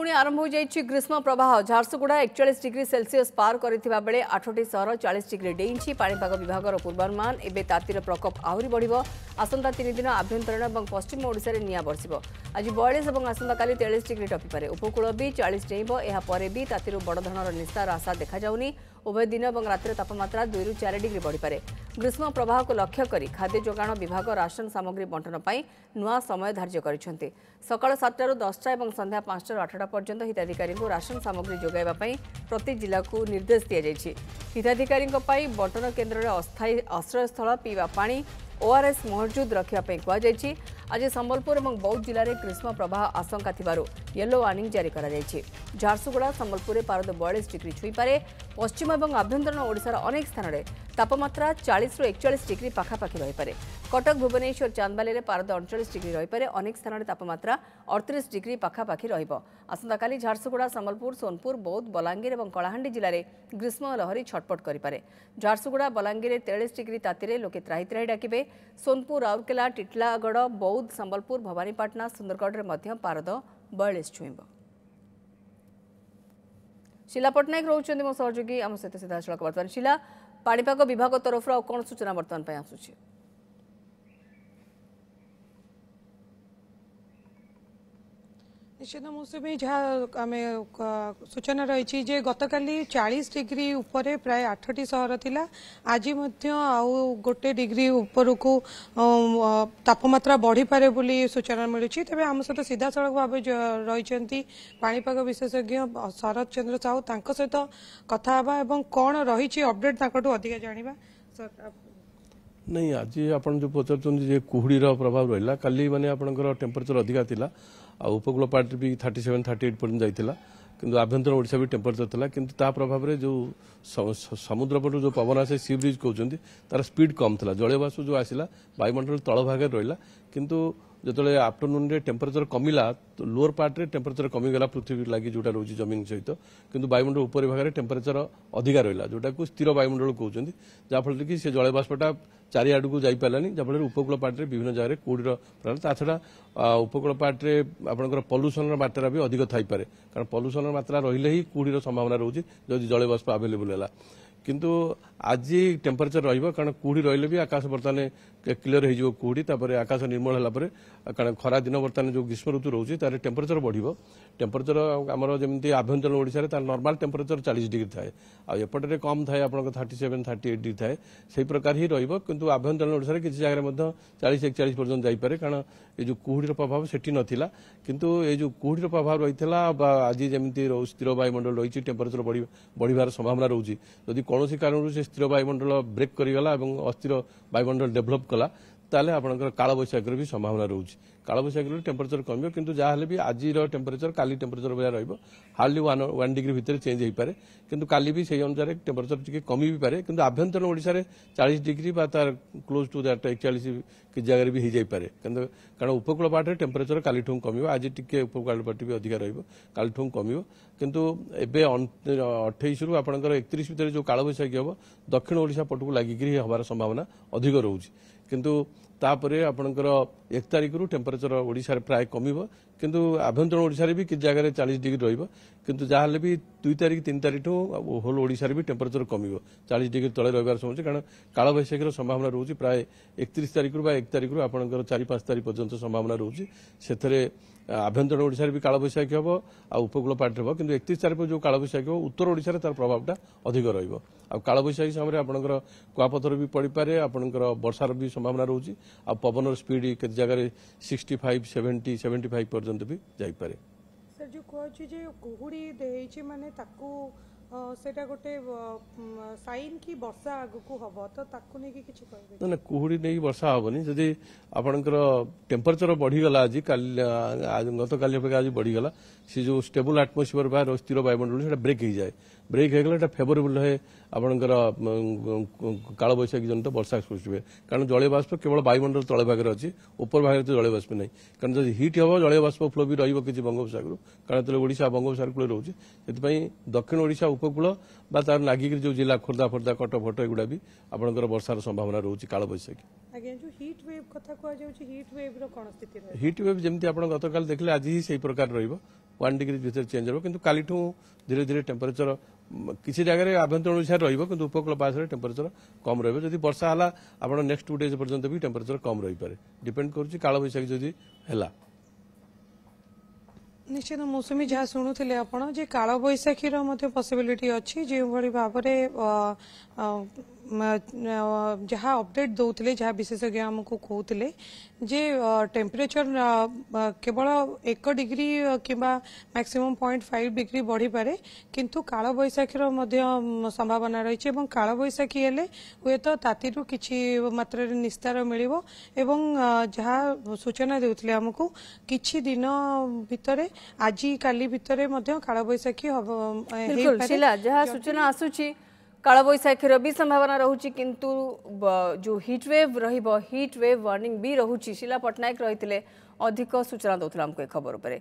पुणी आरंभ हो जाइए ग्रीष्म प्रवाह झारसुगुड़ा 41 डिग्री सेल्सियस पार करथिबा बेले 8टी सहर 40 डिग्री डेइंछि। पाणीपाग विभागर पूर्वानुमान एबे तातीर प्रकोप आहुरी बढ़िबो। आसंता 3 दिन आभ्यंतरण और पश्चिम ओडिशा रे निया बरसिबो। आज 42 और आसंता काली 43 डिग्री टपिपारे। उपकूल भी 40 डेइबो। एहा परे भी तातीर बड़ धरणर निस्तार आशा देखा जाउनी। उभय दिन और रातिर तापमात्रा 2 ରୁ 4 डिग्री बढ़िपारे। ग्रीष्म प्रवाह को लक्ष्य करी खाद्य जोगाण विभाग राशन सामग्री बंटन पाई नुआ समय धार्य करिसेंति। सकाळ 7 ରୁ 10टा और संध्या 5 ରୁ 8टा पर्यंत हिताधिकारी को राशन सामग्री जोगाइबा पई प्रति जिला को निर्देश दिया जायछि। हिताधिकारी बंटन केन्द्र अस्थायी आश्रयस्थल पीवा पानी ओआरएस मौजूद रखापी कहुଯାଇଛି। आज संबलपुर और बौद्ध जिले में ग्रीष्म प्रवाह आशंका थिबारु येलो वार्निंग जारी करा जायछि। झारसुगुड़ा संबलपुर में पारद 42 डिग्री छुईपारे। पश्चिम और आभ्यंतरण ओडिशार अनेक स्थान में तापमात्रा 40 ରୁ 41 डिग्री पाखापाखि रहीपे। कटक भुवनेश्वर चांदबाली में पारद 39 डिग्री रहीपे। अनेक स्थान में तापमात्रा 38 डिग्री पाखापाखि रहिबो। आसंताकाली झारसुगुड़ा संबलपुर सोनपुर बौद्ध बलांगीर और कलाहांडी जिले में ग्रीष्म लहरी छटपट करें। झारसुगुड़ा बलांगीर 43 डिग्री तातीरे लोके त्राही त्राही डाकिबे। सोनपुर राउरकेला टिटलागढ़ बौद्ध संबलपुर भवानीपाटना सुंदरगढ़ में पारद 42 छुईब। शिला पट्टनायक रोचंदी मो सहयोगी आम सहित सीधासख बर्तमान। शिला पाणीपाग विभाग तरफ कौन सूचना बर्तमान आसूची? निश्चित मौसुमी जहाँ आम सूचना रही जे गतकाली 40 डिग्री उपरे प्राय 8टी सहर थिला। आज गोटे डिग्री उपरकू तापमात्रा बढ़ी पारे बोली सूचना मिलूँ। तेज आम सहित सीधा सड़क भाव रही पाणीपाग विशेषज्ञ शरद चंद्र साहू सहित कथा एवं कौन रही अपडेट अधिक जाना नहीं। आज आप जो पचार कुहुड़ीर प्रभाव रहा काली माने आपंकर टेम्परेचर अधिका थिला। उपकूल पार्ट भी 37 38 पर्यटन जाइला। किंतु आभ्यंतर ओडिशा भी टेम्परेचर था। किंतु ता प्रभाव में जो समुद्र पटू जो पवन आसे सी ब्रिज कहते तार स्पीड कम था। जलीय बाष्प जो आसला वायुमंडल तल भाग रहा। किंतु जो आफ्टरनून रे टेम्परेचर कमिला तो लोअर पार्ट रे टेम्परेचर कमिगला पृथ्वी लगी जोटा रोचे जमीन सहित। किंतु वायुमंडल ऊपर भाग में टेम्परेचर अधिका रहा जोटा को स्थिर वायुमंडल कहते जहाँफल कि से जलीय बाष्पटा चारिआड़ को जापारानी जहाँफल उपकूल पार्टे विभिन्न जगह कुहुड़ीर प्रभाव छड़ा उपकूल पार्टे आपंकर पल्यूसन मात्रा भी अधिक थाईपे। कारण पल्यूसन मात्रा रही ही कुहुड़ीर संभावना रोचे जदि जलीय बाष्प आवेलेबल है। किंतु आज टेम्परेचर रहिबो कारण कुहुड़ी रहिले भी आकाश बर्तमान क्लियर हो कुहुड़ी तापर आकाश निर्मल है। कारण खरा दिन बर्तमान जो ग्रीष्म ऋतु रोचे तार टेम्परेचर बढ़िबो। टेम्परेचर आमर जमी आभ्यंतर ओडिशा तार नॉर्मल टेम्परेचर 40 डिग्री थाए। आपटे कम थाए आप 37 38 डिग्री थाए। से प्रकार ही रहिबो। किंतु आभ्यंतर ओडिशा किसी जगह 40 41 पर्यंत जाइपारे। कारण ये जो कुहुड़ीर प्रभाव सेठी नथिला। किंतु ये जो कुहुड़ीर प्रभाव रही आज जमी स्थिर वायुमंडल रही टेम्परेचर बढ़िबार संभावना रोचे। जदि कौन कारण से स्थिर वायुमंडल ब्रेक करगला अस्थिर वायुमंडल डेभलप कला ताले आपनकर काल बैशाखी भी संभावना रोचे। काल बैशाखी टेम्परेचर कम किंतु जहाँ भी आज टेम्परेचर काली टेम्परेचर भाया रहिबो। हार्डली 1 डिग्री भितर चेंज हो पारे। किंतु काली भी से अनुसार टेम्परेचर टी कमी भी पारे। किंतु आभ्यंतर ओडिशा रे 40 डिग्री बा तार क्लोज टू दैट 41 कि जगह भी हो जाए। कारण उपकूल पार्टे टेम्परेचर काली ठूँ कम आज टी उपकूल पार्टी भी अधिक रहिबो काली ठूँ कम। किंतु एबे 28 ରୁ आपनकर 31 भितर जो काल बैशाखी हम दक्षिण ओडिशा पटक लगिकी हबार संभावना अधिक रोचे। किंतु तापरे आपनकर 1 तारिख रू टेम्परेचर ओडिशा रे प्राय कमिबो। किंतु आभ्यंतर ओडिशा रे भी कि जगह 40 डिग्री रहिबो। किंतु जहाँ भी 2 तारिख 3 तारिख होल ओडिशा रे भी टेम्परेचर कमिबो 40 डिग्री तले रहिबार संभावना। कारण काल बैशाखीर संभावना रोचे प्राय 31 तारिख रू 1 तारिख रू आपनकर 4-5 तारिख पर्यंत संभावना रोचे। सेथरे आभ्यंतर ओडिशा रे भी काल बैशाखी हम आ उपकूल पार्टे हम। किंतु 31 तारिख जो काल बैशाखी हो उत्तर ओडिशा रे तार प्रभावटा अधिक रहिबो। आ काल बैशाखी समय आपनकर कुआपथर भी पड़ी पारे। आपनकर वर्षार भी संभावना रोचे। आ पवन स्पीड केते जगह 65 70 75 पर्यंत भी जाई पारे। सर जो कहछि जे कुहुड़ी देहिछि माने ताकू सेटा गोटे साइन की वर्षा आगु हम तो ताकू नै कि किछि कहबे ना कुहुड़ी नै वर्षा होबनी। जदि आपनकर टेम्परेचर बढ़ीगला आज गत काली अपेक्षा आज बढ़ीगला से जो स्टेबल एटमोस्फियर बा स्थिर वायुमंडल से ब्रेक हो जाए। ब्रेक होगला फेवरेबल है आपनकर काल बैशाखी जनित वर्षा सृष्टि हुए। कारण जलीय बाष्प केवल वायुमंडल तले भाग अच्छी ऊपर भाग तो जलीय बाष्प नहीं। कारण जब हिट हम जलीय बाष्प फ्लो भी रही बंगोपसागर। कारण जो ओडिशा बंगोपसागर कूल रोचे से दक्षिण ओडिशा उपकूल बा तार नागिक जो जिला खोर्धा फोर्धा कटक फट एगुड़ा भी आपंकर वर्षार संभावना रोचे काल बैशाखी। हिट वेव कथा कह हिट वेव रो कोन स्थिति हिट वेव जमती आप गतकाल देखले आज ही से प्रकार रहिबो। 1 डिग्री भितर चेंज हो किंतु काली धीरे धीरे टेम्परेचर किसी जगह आभ्यंतर ओडिशा रहिबो किंतु उपकूल पास टेम्परेचर कम रहिबो जदि वर्षा हला आपण नेक्स्ट 2 डेज पर्यंत भी टेम्परेचर कम रही पारे डिपेंड करूची काल बैशाखी जदि हला निश्चित मौसुमी जहाँ शुणुले आपण जे काल बैशाखीर पॉसिबिलिटी अच्छी जो भाव जहाँ अपडेट दौले जहाँ विशेषज्ञ आमको कहते जे टेम्परेचर केवल 1 डिग्री किंबा मैक्सिमम 0.5 डिग्री बढ़ी पारे किंतु काल बैशाखीर संभावना रही काल बैशाखी हेले हुए तो तातीरू किछि मात्रा निस्तार मिलिबो एवं जहाँ सूचना देउतले हमको किछि दिन भितरे आज काली भितरे काल बैशाखी बिल्कुल शिला जहाँ सूचना आसुची काल बैशाखीर भी संभावना रहुची किंतु जो हिट वेव रहिबो हिट वेव वार्निंग भी रहुची शिला पटनायक रहितले अधिक सूचना दउतला हमको खबर उपरे।